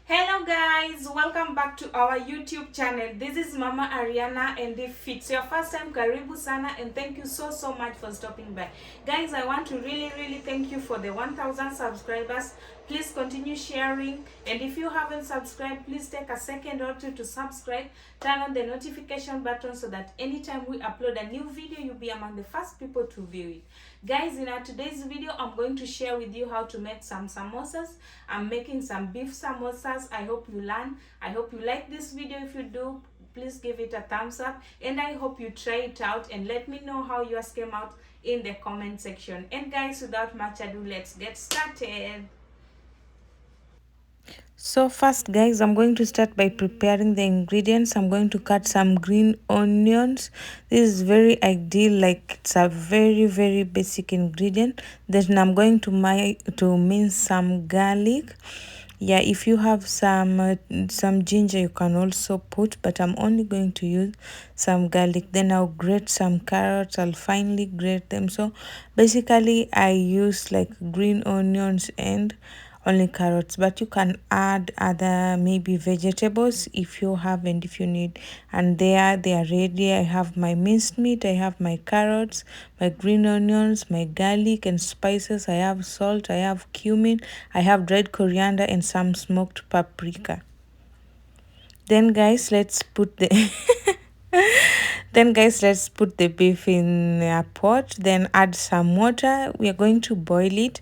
Hello guys, welcome back to our YouTube channel. This is Mama Ariana, and if it's your first time, karibu sana, and thank you so much for stopping by. Guys, I want to really thank you for the 1000 subscribers. Please continue sharing, and if you haven't subscribed, please take a second or two to subscribe. Turn on the notification button so that anytime we upload a new video, you'll be among the first people to view it. Guys, in our today's video, I'm going to share with you how to make some samosas. I'm making some beef samosas. I hope you learn. I hope you like this video. If you do, please give it a thumbs up, and I hope you try it out and let me know how yours came out in the comment section. And guys, without much ado, let's get started. So first guys, I'm going to start by preparing the ingredients. I'm going to cut some green onions. This is very ideal, like it's a very basic ingredient. Then I'm going to mince some garlic. Yeah, if you have some ginger, you can also put, but I'm only going to use some garlic. Then I'll grate some carrots. I'll finely grate them. So basically I use like green onions and only carrots, but you can add other maybe vegetables if you have and if you need. And they are ready. I have my minced meat, I have my carrots, my green onions, my garlic and spices. I have salt, I have cumin, I have dried coriander and some smoked paprika. Then guys, let's put the let's put the beef in a pot. Then add some water. We are going to boil it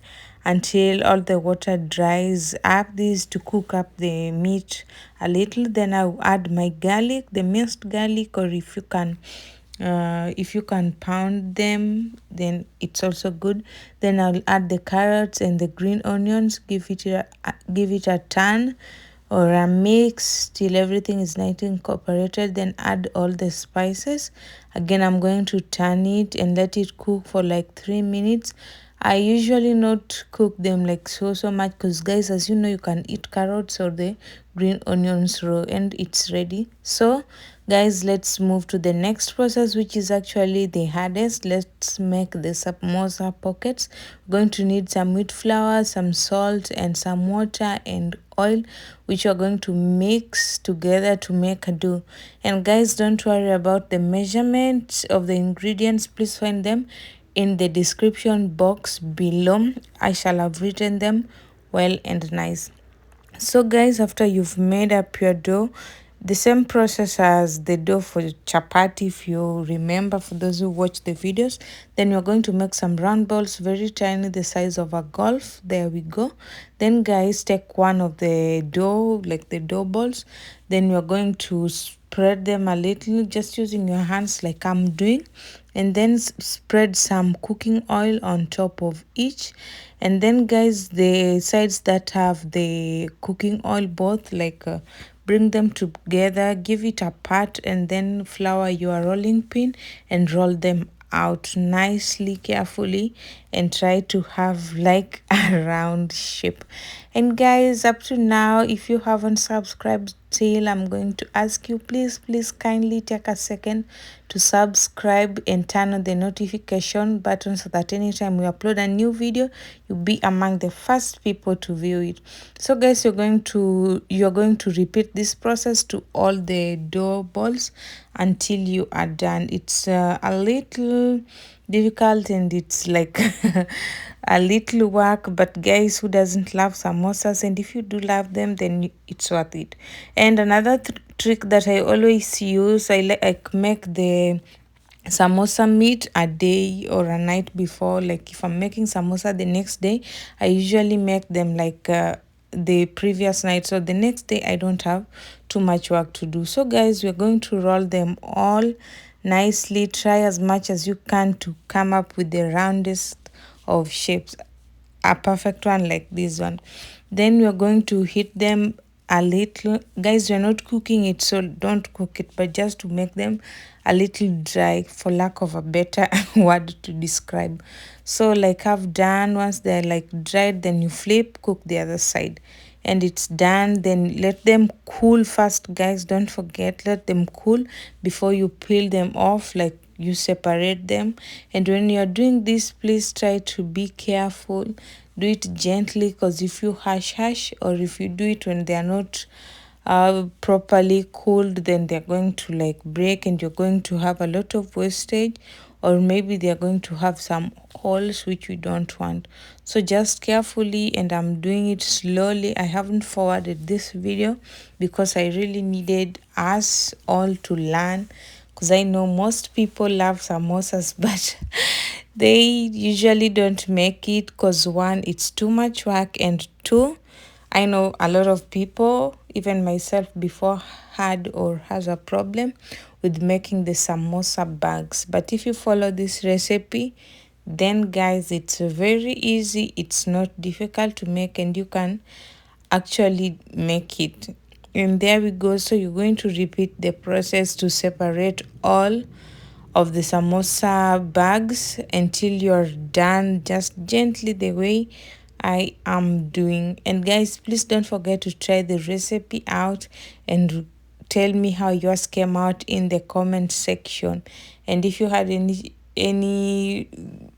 until all the water dries up. This is to cook up the meat a little. Then I'll add my garlic, the minced garlic, or if you can pound them, then it's also good. Then I'll add the carrots and the green onions, give it a turn or a mix till everything is nicely incorporated. Then add all the spices. Again, I'm going to turn it and let it cook for like 3 minutes. I usually not cook them like so much, because guys, as you know, you can eat carrots or the green onions raw and it's ready. So guys, let's move to the next process, which is actually the hardest. Let's make the samosa pockets. We're going to need some wheat flour, some salt and some water and oil, which you're going to mix together to make a dough. And guys, don't worry about the measurements of the ingredients. Please find them in the description box below. I shall have written them well and nice. So guys, after you've made up your dough, the same process as the dough for chapati, if you remember, for those who watch the videos, then you're going to make some round balls, very tiny, the size of a golf. There we go. Then guys, take one of the dough, like the dough balls, then you're going to spread them a little, just using your hands like I'm doing, and then spread some cooking oil on top of each. And then guys, the sides that have the cooking oil, both bring them together, give it a pat, and then flour your rolling pin and roll them out nicely, carefully, and try to have like a round shape. And guys, up to now, if you haven't subscribed still, I'm going to ask you, please kindly take a second to subscribe and turn on the notification button so that anytime we upload a new video, you'll be among the first people to view it. So guys, you're going to repeat this process to all the dough balls until you are done. It's a little difficult and it's like a little work, but guys, who doesn't love samosas? And if you do love them, then it's worth it. And another trick that I always use, I make the samosa meat a day or a night before. Like if I'm making samosa the next day, I usually make them like the previous night, so the next day I don't have too much work to do. So guys, we're going to roll them all nicely. Try as much as you can to come up with the roundest of shapes, a perfect one like this one. Then we're going to heat them a little. Guys, we're not cooking it, so don't cook it, but just to make them a little dry, for lack of a better word to describe. So like I've done, once they're like dried, then you flip, cook the other side, and it's done. Then let them cool first, guys. Don't forget, let them cool before you peel them off, like you separate them. And when you're doing this, please try to be careful. do it gently, because if you hush or if you do it when they are not properly cooled, then they're going to like break and you're going to have a lot of wastage, or maybe they're going to have some holes which we don't want. So just carefully, and I'm doing it slowly. I haven't forwarded this video because I really needed us all to learn, because I know most people love samosas but they usually don't make it because one, it's too much work, and two, I know a lot of people, even myself before, had or has a problem with making the samosa bags. But if you follow this recipe, then guys, it's very easy. It's not difficult to make, and you can actually make it. And there we go. So you're going to repeat the process to separate all of the samosa bags until you're done, just gently, the way I am doing. And guys, please don't forget to try the recipe out and tell me how yours came out in the comment section. And if you had any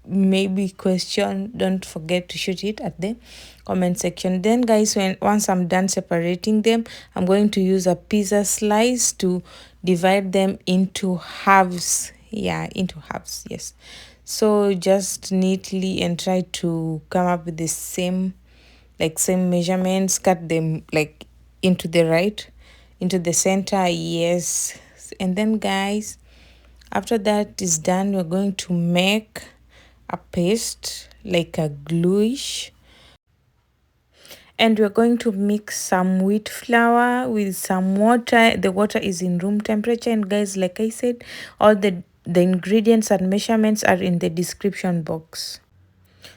maybe question, don't forget to shoot it at the comment section. Then guys, once I'm done separating them, I'm going to use a pizza slice to divide them into halves. Yeah, into halves. Yes, so just neatly and try to come up with the same measurements, cut them like into the right, into the center. Yes. And then guys, after that is done, we're going to make a paste, like a gluish, and we're going to mix some wheat flour with some water. The water is in room temperature, and guys, like I said, all the ingredients and measurements are in the description box,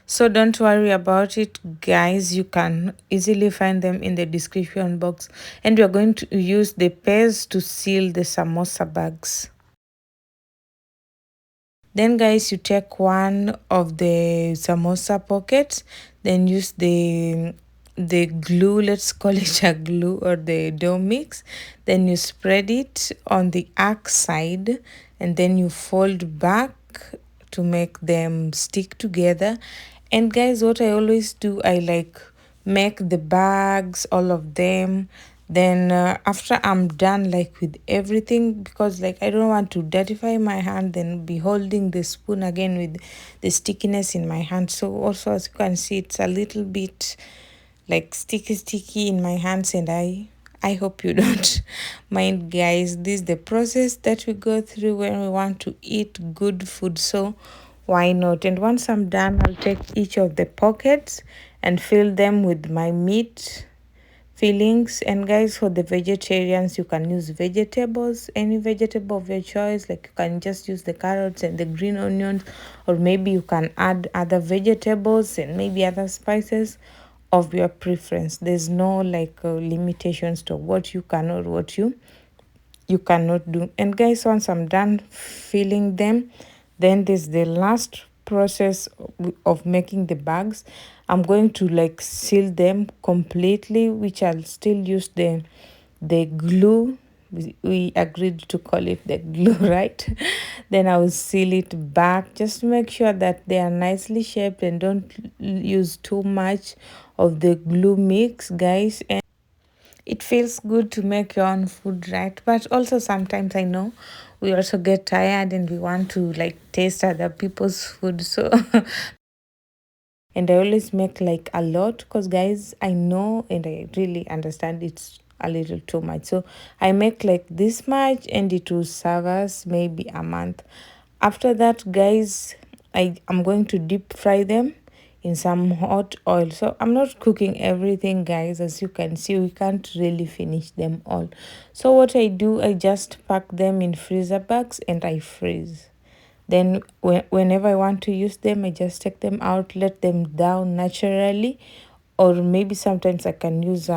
so don't worry about it guys, you can easily find them in the description box. And we're going to use the paste to seal the samosa bags. Then guys, you take one of the samosa pockets, then use the glue, let's call it a glue, or the dough mix. Then you spread it on the arc side, and then you fold back to make them stick together. And guys, what I always do, I like make the bags, all of them. Then after I'm done like with everything, because like I don't want to dirtify my hand, then be holding the spoon again with the stickiness in my hand. So also, as you can see, it's a little bit like sticky in my hands, and I hope you don't mind guys. This is the process that we go through when we want to eat good food, so why not? And once I'm done, I'll take each of the pockets and fill them with my meat fillings. And guys, for the vegetarians, you can use vegetables, any vegetable of your choice, like you can just use the carrots and the green onions, or maybe you can add other vegetables and maybe other spices of your preference. There's no like limitations to what you can or what you cannot do. And guys, once I'm done filling them, then there's the last process of making the bags. I'm going to like seal them completely, which I'll still use the glue. We agreed to call it the glue, right? Then I will seal it back, just to make sure that they are nicely shaped, and don't use too much of the glue mix guys. And it feels good to make your own food, right? But also sometimes I know we also get tired and we want to like taste other people's food, so and I always make like a lot, because guys, I know and I really understand it's a little too much. So I make like this much, and it will serve us maybe a month. After that guys, I'm going to deep fry them in some hot oil. So I'm not cooking everything guys, as you can see we can't really finish them all. So what I do, I just pack them in freezer bags and I freeze. Then whenever I want to use them, I just take them out, let them down naturally, or maybe sometimes I can use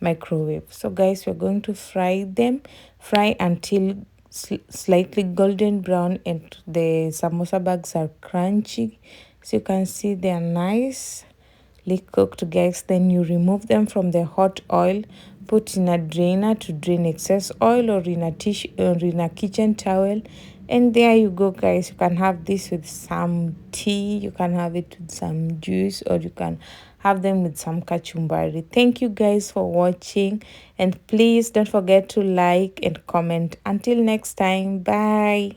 microwave. So guys, we're going to fry them, fry until slightly golden brown, and the samosa bags are crunchy. So you can see they are nicely cooked guys. Then you remove them from the hot oil, put in a drainer to drain excess oil, or in a tissue or in a kitchen towel. And there you go, guys. You can have this with some tea, you can have it with some juice, or you can have them with some kachumbari. Thank you guys for watching, and please don't forget to like and comment. Until next time, bye.